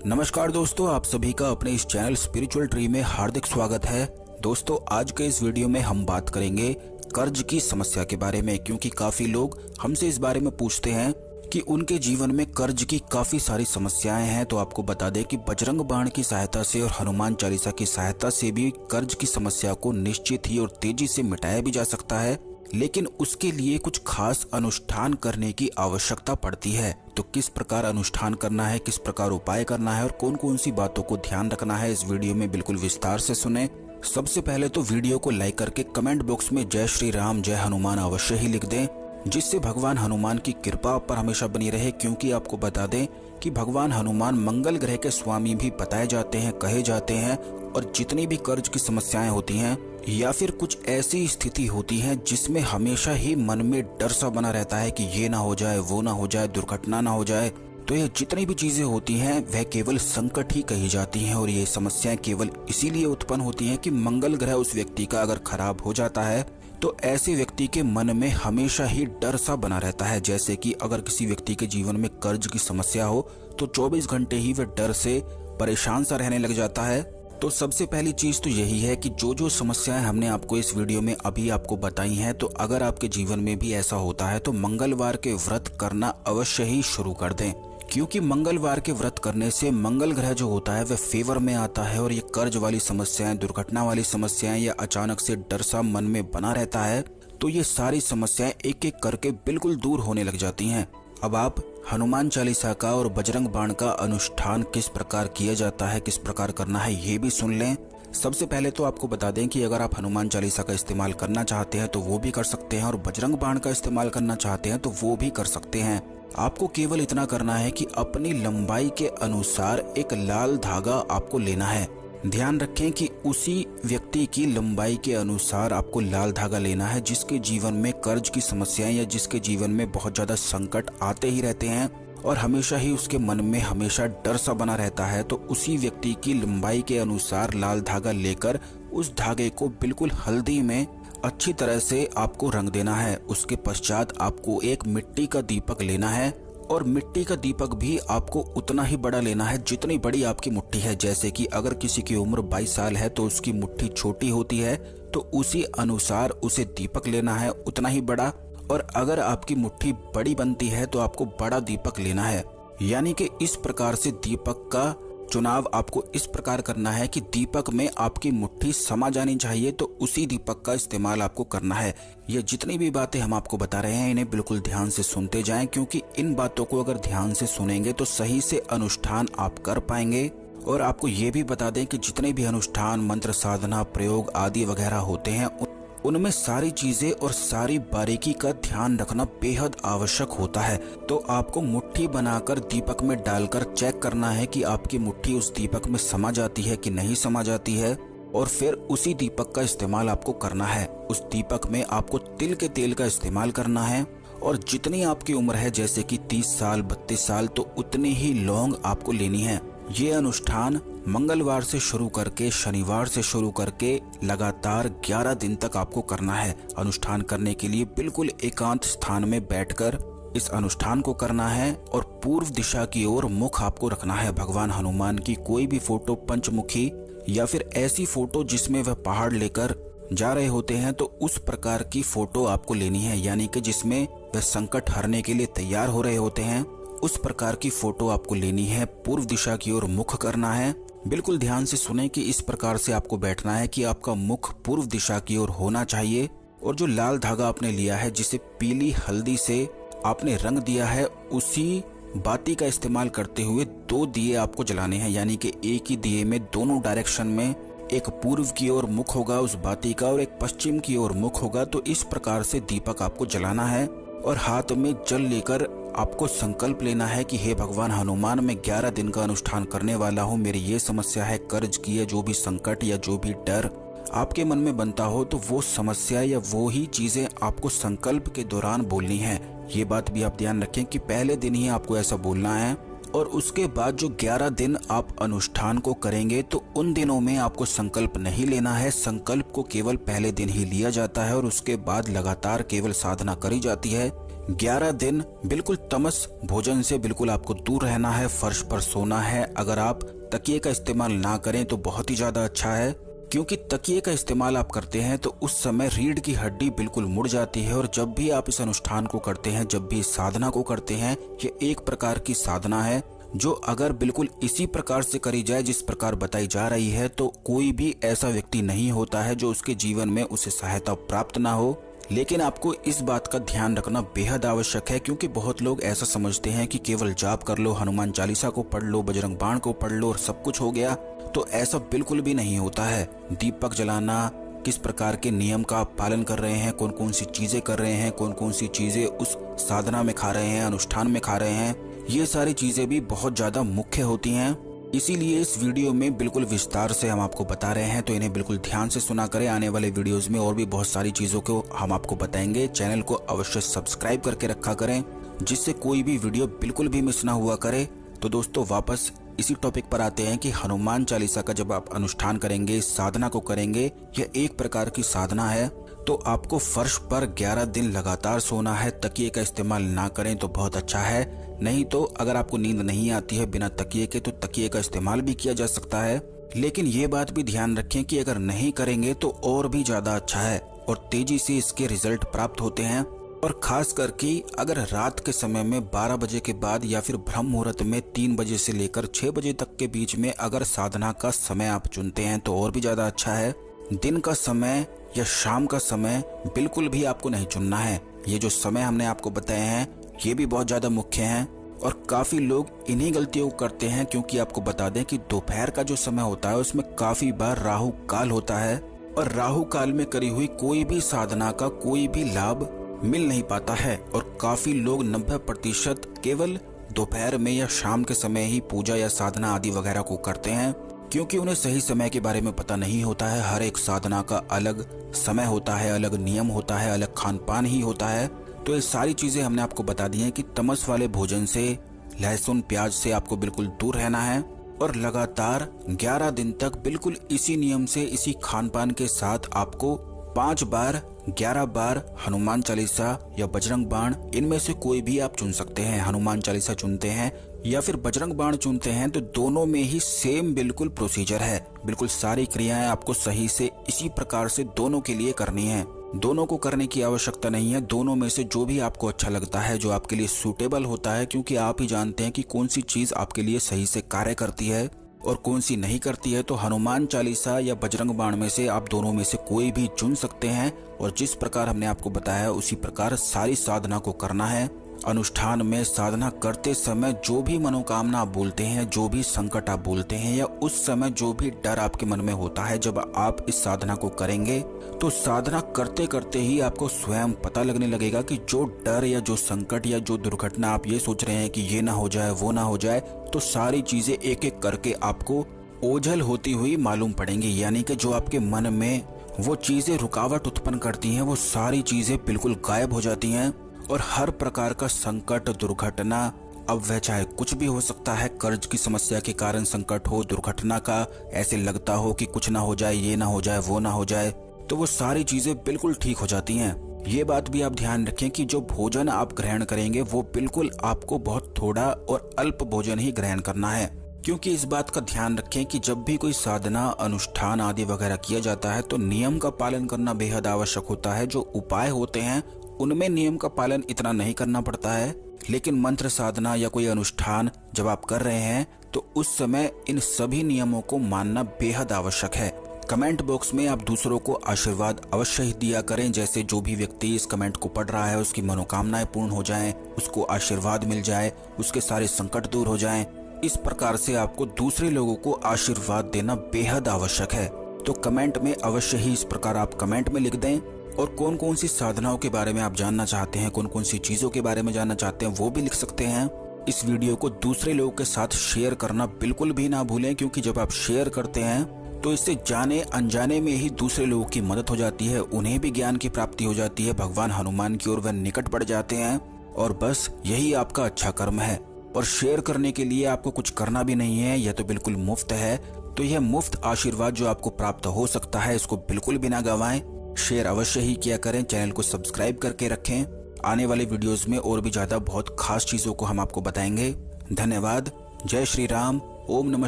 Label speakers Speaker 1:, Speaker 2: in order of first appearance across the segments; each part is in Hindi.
Speaker 1: नमस्कार दोस्तों, आप सभी का अपने इस चैनल स्पिरिचुअल ट्री में हार्दिक स्वागत है। दोस्तों, आज के इस वीडियो में हम बात करेंगे कर्ज की समस्या के बारे में, क्योंकि काफी लोग हमसे इस बारे में पूछते हैं कि उनके जीवन में कर्ज की काफी सारी समस्याएं हैं। तो आपको बता दें कि बजरंग बाण की सहायता से और हनुमान चालीसा की सहायता से भी कर्ज की समस्या को निश्चित ही और तेजी से मिटाया भी जा सकता है, लेकिन उसके लिए कुछ खास अनुष्ठान करने की आवश्यकता पड़ती है। तो किस प्रकार अनुष्ठान करना है, किस प्रकार उपाय करना है और कौन कौन सी बातों को ध्यान रखना है, इस वीडियो में बिल्कुल विस्तार से सुने। सबसे पहले तो वीडियो को लाइक करके कमेंट बॉक्स में जय श्री राम जय हनुमान अवश्य ही लिख दें, जिससे भगवान हनुमान की कृपा आप पर हमेशा बनी रहे। क्योंकि आपको बता दें कि भगवान हनुमान मंगल ग्रह के स्वामी भी बताए जाते हैं, कहे जाते हैं। और जितनी भी कर्ज की समस्याएं होती हैं या फिर कुछ ऐसी स्थिति होती है जिसमें हमेशा ही मन में डर सा बना रहता है कि ये ना हो जाए, वो ना हो जाए, दुर्घटना ना हो जाए, तो ये जितनी भी चीजें होती हैं वह केवल संकट ही कही जाती हैं। और ये समस्याएं केवल इसीलिए उत्पन्न होती हैं कि मंगल ग्रह उस व्यक्ति का अगर खराब हो जाता है तो ऐसे व्यक्ति के मन में हमेशा ही डर सा बना रहता है। जैसे कि अगर किसी व्यक्ति के जीवन में कर्ज की समस्या हो तो 24 घंटे ही वह डर से परेशान सा रहने लग जाता है। तो सबसे पहली चीज तो यही है कि जो जो समस्याएं हमने आपको इस वीडियो में अभी आपको बताई हैं, तो अगर आपके जीवन में भी ऐसा होता है तो मंगलवार के व्रत करना अवश्य ही शुरू कर दें। क्योंकि मंगलवार के व्रत करने से मंगल ग्रह जो होता है वह फेवर में आता है और ये कर्ज वाली समस्याएं, दुर्घटना वाली समस्याएं या अचानक से डर सा मन में बना रहता है, तो ये सारी समस्याएं एक एक करके बिल्कुल दूर होने लग जाती हैं। अब आप हनुमान चालीसा का और बजरंग बाण का अनुष्ठान किस प्रकार किया जाता है, किस प्रकार करना है, ये भी सुन लें। सबसे पहले तो आपको बता दें कि अगर आप हनुमान चालीसा का इस्तेमाल करना चाहते हैं तो वो भी कर सकते हैं, और बजरंग बाण का इस्तेमाल करना चाहते हैं तो वो भी कर सकते हैं। आपको केवल इतना करना है कि अपनी लंबाई के अनुसार एक लाल धागा आपको लेना है। ध्यान रखें कि उसी व्यक्ति की लंबाई के अनुसार आपको लाल धागा लेना है जिसके जीवन में कर्ज की समस्याएं या जिसके जीवन में बहुत ज्यादा संकट आते ही रहते हैं और हमेशा ही उसके मन में हमेशा डर सा बना रहता है। तो उसी व्यक्ति की लंबाई के अनुसार लाल धागा लेकर उस धागे को बिल्कुल हल्दी में अच्छी तरह से आपको रंग देना है। उसके पश्चात आपको एक मिट्टी का दीपक लेना है, और मिट्टी का दीपक भी आपको उतना ही बड़ा लेना है जितनी बड़ी आपकी मुट्ठी है। जैसे कि अगर किसी की उम्र 22 साल है तो उसकी मुट्ठी छोटी होती है, तो उसी अनुसार उसे दीपक लेना है उतना ही बड़ा। और अगर आपकी मुट्ठी बड़ी बनती है तो आपको बड़ा दीपक लेना है। यानी कि इस प्रकार से दीपक का चुनाव आपको इस प्रकार करना है कि दीपक में आपकी मुट्ठी समा जानी चाहिए, तो उसी दीपक का इस्तेमाल आपको करना है। ये जितनी भी बातें हम आपको बता रहे हैं इन्हें बिल्कुल ध्यान से सुनते जाएं, क्योंकि इन बातों को अगर ध्यान से सुनेंगे तो सही से अनुष्ठान आप कर पाएंगे। और आपको ये भी बता दें कि जितने भी अनुष्ठान, मंत्र साधना, प्रयोग आदि वगैरह होते हैं उनमें सारी चीजें और सारी बारीकी का ध्यान रखना बेहद आवश्यक होता है। तो आपको मुट्ठी बनाकर दीपक में डालकर चेक करना है कि आपकी मुट्ठी उस दीपक में समा जाती है कि नहीं समा जाती है, और फिर उसी दीपक का इस्तेमाल आपको करना है। उस दीपक में आपको तिल के तेल का इस्तेमाल करना है, और जितनी आपकी उम्र है, जैसे कि 30 साल 32 साल, तो उतनी ही लौंग आपको लेनी है। ये अनुष्ठान मंगलवार से शुरू करके शनिवार से शुरू करके लगातार 11 दिन तक आपको करना है। अनुष्ठान करने के लिए बिल्कुल एकांत स्थान में बैठकर इस अनुष्ठान को करना है, और पूर्व दिशा की ओर मुख आपको रखना है। भगवान हनुमान की कोई भी फोटो, पंचमुखी या फिर ऐसी फोटो जिसमें वह पहाड़ लेकर जा रहे होते हैं, तो उस प्रकार की फोटो आपको लेनी है। यानी कि जिसमें वह संकट हरने के लिए तैयार हो रहे होते हैं, उस प्रकार की फोटो आपको लेनी है। पूर्व दिशा की ओर मुख करना है। बिल्कुल ध्यान से सुने कि इस प्रकार से आपको बैठना है कि आपका मुख पूर्व दिशा की ओर होना चाहिए, और जो लाल धागा आपने लिया है, जिसे पीली हल्दी से आपने रंग दिया है, उसी बाती का इस्तेमाल करते हुए 2 दिए आपको जलाने हैं। यानी कि एक ही दिए में दोनों डायरेक्शन में, एक पूर्व की ओर मुख होगा उस बाती का और एक पश्चिम की ओर मुख होगा। तो इस प्रकार से दीपक आपको जलाना है, और हाथ में जल लेकर आपको संकल्प लेना है कि हे भगवान हनुमान, मैं 11 दिन का अनुष्ठान करने वाला हूँ। मेरी ये समस्या है कर्ज की, या जो भी संकट या जो भी डर आपके मन में बनता हो, तो वो समस्या या वो ही चीजें आपको संकल्प के दौरान बोलनी है। ये बात भी आप ध्यान रखें कि पहले दिन ही आपको ऐसा बोलना है, और उसके बाद जो 11 दिन आप अनुष्ठान को करेंगे तो उन दिनों में आपको संकल्प नहीं लेना है। संकल्प को केवल पहले दिन ही लिया जाता है और उसके बाद लगातार केवल साधना करी जाती है। 11 दिन बिल्कुल तमस भोजन से बिल्कुल आपको दूर रहना है, फर्श पर सोना है। अगर आप तकिए का इस्तेमाल ना करें तो बहुत ही ज्यादा अच्छा है, क्योंकि तकिए का इस्तेमाल आप करते हैं तो उस समय रीढ़ की हड्डी बिल्कुल मुड़ जाती है। और जब भी आप इस अनुष्ठान को करते हैं, जब भी इस साधना को करते हैं, ये एक प्रकार की साधना है जो अगर बिल्कुल इसी प्रकार से करी जाए जिस प्रकार बताई जा रही है, तो कोई भी ऐसा व्यक्ति नहीं होता है जो उसके जीवन में उसे सहायता प्राप्त ना हो। लेकिन आपको इस बात का ध्यान रखना बेहद आवश्यक है, क्योंकि बहुत लोग ऐसा समझते हैं कि केवल जाप कर लो, हनुमान चालीसा को पढ़ लो, बजरंग बाण को पढ़ लो और सब कुछ हो गया। तो ऐसा बिल्कुल भी नहीं होता है। दीपक जलाना, किस प्रकार के नियम का आप पालन कर रहे हैं, कौन कौन सी चीजें कर रहे हैं, कौन कौन सी चीजें उस साधना में खा रहे हैं, अनुष्ठान में खा रहे हैं, ये सारी चीजें भी बहुत ज्यादा मुख्य होती हैं। इसीलिए इस वीडियो में बिल्कुल विस्तार से हम आपको बता रहे हैं, तो इन्हें बिल्कुल ध्यान से सुना करें। आने वाले वीडियोस में और भी बहुत सारी चीजों को हम आपको बताएंगे। चैनल को अवश्य सब्सक्राइब करके रखा करें, जिससे कोई भी वीडियो बिल्कुल भी मिस ना हुआ करे। तो दोस्तों, वापस इसी टॉपिक पर आते हैं कि हनुमान चालीसा का जब आप अनुष्ठान करेंगे, साधना को करेंगे, यह एक प्रकार की साधना है, तो आपको फर्श पर 11 दिन लगातार सोना है। तकिए का इस्तेमाल ना करें तो बहुत अच्छा है। नहीं तो अगर आपको नींद नहीं आती है बिना तकिए के, तो तकिए का इस्तेमाल भी किया जा सकता है। लेकिन ये बात भी ध्यान रखें कि अगर नहीं करेंगे तो और भी ज्यादा अच्छा है और तेजी से इसके रिजल्ट प्राप्त होते हैं। और खास करके अगर रात के समय में 12 बजे के बाद या फिर ब्रह्म मुहूर्त में 3 बजे से लेकर 6 बजे तक के बीच में अगर साधना का समय आप चुनते हैं तो और भी ज्यादा अच्छा है। दिन का समय या शाम का समय बिल्कुल भी आपको नहीं चुनना है। ये जो समय हमने आपको बताए हैं ये भी बहुत ज्यादा मुख्य हैं और काफी लोग इन्हीं गलतियों को करते हैं, क्योंकि आपको बता दें कि दोपहर का जो समय होता है उसमें काफी बार राहु काल होता है और राहु काल में करी हुई कोई भी साधना का कोई भी लाभ मिल नहीं पाता है। और काफी लोग 90% केवल दोपहर में या शाम के समय ही पूजा या साधना आदि वगैरह को करते हैं, क्योंकि उन्हें सही समय के बारे में पता नहीं होता है। हर एक साधना का अलग समय होता है, अलग नियम होता है, अलग खान पान ही होता है। तो ये सारी चीजें हमने आपको बता दी हैं कि तमस वाले भोजन से, लहसुन प्याज से आपको बिल्कुल दूर रहना है और लगातार 11 दिन तक बिल्कुल इसी नियम से, इसी खान पान के साथ आपको 5 बार 11 बार हनुमान चालीसा या बजरंग बाण, इनमें से कोई भी आप चुन सकते हैं। हनुमान चालीसा चुनते हैं या फिर बजरंग बाण चुनते हैं तो दोनों में ही सेम बिल्कुल प्रोसीजर है। बिल्कुल सारी क्रियाएं आपको सही से इसी प्रकार से दोनों के लिए करनी है। दोनों को करने की आवश्यकता नहीं है। दोनों में से जो भी आपको अच्छा लगता है, जो आपके लिए सूटेबल होता है, क्योंकि आप ही जानते हैं कि कौन सी चीज आपके लिए सही से कार्य करती है और कौन सी नहीं करती है। तो हनुमान चालीसा या बजरंग बाण में से आप दोनों में से कोई भी चुन सकते हैं और जिस प्रकार हमने आपको बताया उसी प्रकार सारी साधना को करना है। अनुष्ठान में साधना करते समय जो भी मनोकामना आप बोलते हैं, जो भी संकट आप बोलते हैं, या उस समय जो भी डर आपके मन में होता है, जब आप इस साधना को करेंगे तो साधना करते करते ही आपको स्वयं पता लगने लगेगा कि जो डर या जो संकट या जो दुर्घटना आप ये सोच रहे हैं कि ये ना हो जाए, वो ना हो जाए, तो सारी चीजें एक एक करके आपको ओझल होती हुई मालूम पड़ेंगी। यानी कि जो आपके मन में वो चीजें रुकावट उत्पन्न करती हैं, वो सारी चीजें बिल्कुल गायब हो जाती हैं और हर प्रकार का संकट, दुर्घटना, अब वह चाहे कुछ भी हो सकता है, कर्ज की समस्या के कारण संकट हो, दुर्घटना का ऐसे लगता हो कि कुछ ना हो जाए, ये ना हो जाए, वो ना हो जाए, तो वो सारी चीजें बिल्कुल ठीक हो जाती हैं। ये बात भी आप ध्यान रखें कि जो भोजन आप ग्रहण करेंगे वो बिल्कुल आपको बहुत थोड़ा और अल्प भोजन ही ग्रहण करना है, क्योंकि इस बात का ध्यान रखें कि जब भी कोई साधना, अनुष्ठान आदि वगैरह किया जाता है तो नियम का पालन करना बेहद आवश्यक होता है। जो उपाय होते हैं उनमें नियम का पालन इतना नहीं करना पड़ता है, लेकिन मंत्र साधना या कोई अनुष्ठान जब आप कर रहे हैं तो उस समय इन सभी नियमों को मानना बेहद आवश्यक है। कमेंट बॉक्स में आप दूसरों को आशीर्वाद अवश्य ही दिया करें, जैसे जो भी व्यक्ति इस कमेंट को पढ़ रहा है उसकी मनोकामनाएं पूर्ण हो जाएं, उसको आशीर्वाद मिल जाए, उसके सारे संकट दूर हो जाएं। इस प्रकार से आपको दूसरे लोगों को आशीर्वाद देना बेहद आवश्यक है। तो कमेंट में अवश्य ही इस प्रकार आप कमेंट में लिख दें और कौन कौन सी साधनाओं के बारे में आप जानना चाहते हैं, कौन कौन सी चीजों के बारे में जानना चाहते हैं, वो भी लिख सकते हैं। इस वीडियो को दूसरे लोगों के साथ शेयर करना बिल्कुल भी ना भूलें, क्योंकि जब आप शेयर करते हैं तो इससे जाने अनजाने में ही दूसरे लोगों की मदद हो जाती है, उन्हें भी ज्ञान की प्राप्ति हो जाती है, भगवान हनुमान की ओर वह निकट बढ़ जाते हैं और बस यही आपका अच्छा कर्म है। और शेयर करने के लिए आपको कुछ करना भी नहीं है, यह तो बिल्कुल मुफ्त है। तो यह मुफ्त आशीर्वाद जो आपको प्राप्त हो सकता है, इसको बिल्कुल भी ना गंवाएं। शेयर अवश्य ही किया करें, चैनल को सब्सक्राइब करके रखें। आने वाले वीडियोस में और भी ज़्यादा बहुत खास चीज़ों को हम आपको बताएंगे। धन्यवाद। जय श्री राम। ओम नमः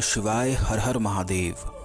Speaker 1: शिवाय। हर हर महादेव।